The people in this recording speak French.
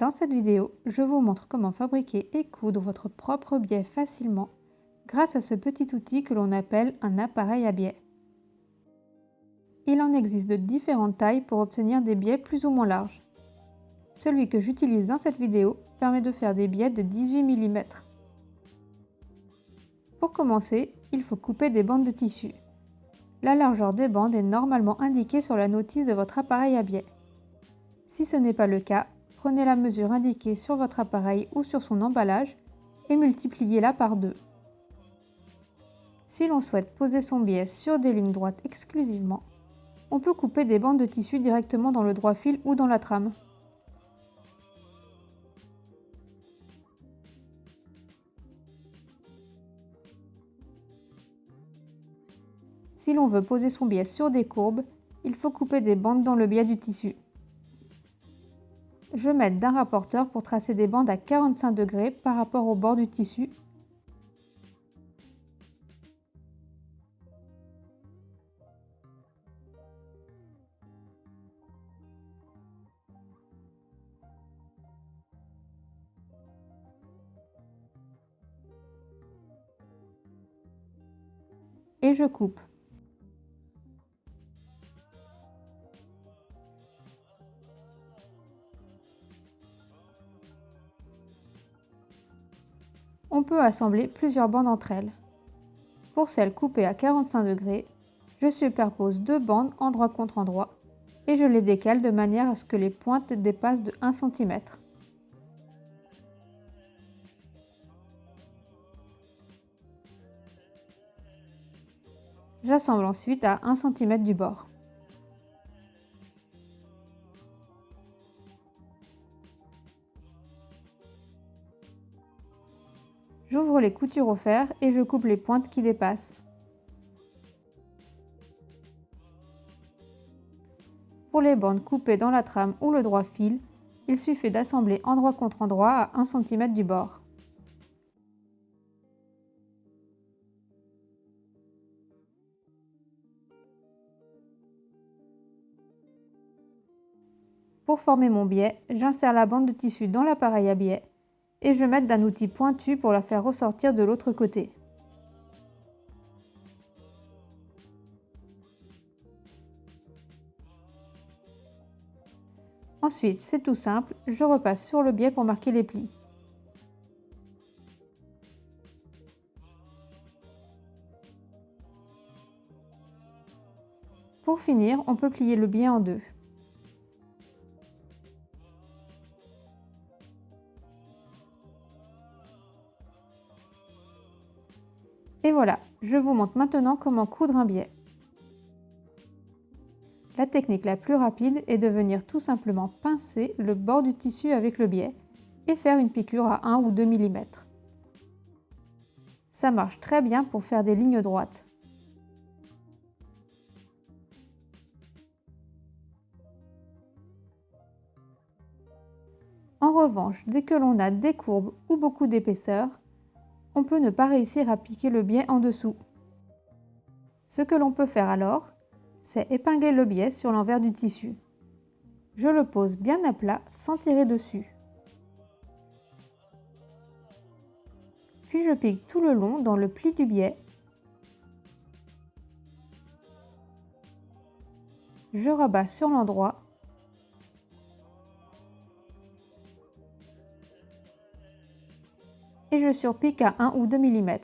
Dans cette vidéo, je vous montre comment fabriquer et coudre votre propre biais facilement grâce à ce petit outil que l'on appelle un appareil à biais. Il en existe de différentes tailles pour obtenir des biais plus ou moins larges. Celui que j'utilise dans cette vidéo permet de faire des biais de 18 mm. Pour commencer, il faut couper des bandes de tissu. La largeur des bandes est normalement indiquée sur la notice de votre appareil à biais. Si ce n'est pas le cas, prenez la mesure indiquée sur votre appareil ou sur son emballage et multipliez-la par 2. Si l'on souhaite poser son biais sur des lignes droites exclusivement, on peut couper des bandes de tissu directement dans le droit fil ou dans la trame. Si l'on veut poser son biais sur des courbes, il faut couper des bandes dans le biais du tissu. Je m'aide d'un rapporteur pour tracer des bandes à 45 degrés par rapport au bord du tissu. Et je coupe. On peut assembler plusieurs bandes entre elles. Pour celle coupée à 45 degrés, je superpose 2 bandes endroit contre endroit et je les décale de manière à ce que les pointes dépassent de 1 cm. J'assemble ensuite à 1 cm du bord. J'ouvre les coutures au fer et je coupe les pointes qui dépassent. Pour les bandes coupées dans la trame ou le droit fil, il suffit d'assembler endroit contre endroit à 1 cm du bord. Pour former mon biais, j'insère la bande de tissu dans l'appareil à biais et je m'aide d'un outil pointu pour la faire ressortir de l'autre côté. Ensuite, c'est tout simple, je repasse sur le biais pour marquer les plis. Pour finir, on peut plier le biais en deux. Et voilà, je vous montre maintenant comment coudre un biais. La technique la plus rapide est de venir tout simplement pincer le bord du tissu avec le biais et faire une piqûre à 1 ou 2 mm. Ça marche très bien pour faire des lignes droites. En revanche, dès que l'on a des courbes ou beaucoup d'épaisseur, on peut ne pas réussir à piquer le biais en dessous. Ce que l'on peut faire alors, c'est épingler le biais sur l'envers du tissu. Je le pose bien à plat sans tirer dessus. Puis je pique tout le long dans le pli du biais. Je rabats sur l'endroit. Et je surpique à 1 ou 2 mm.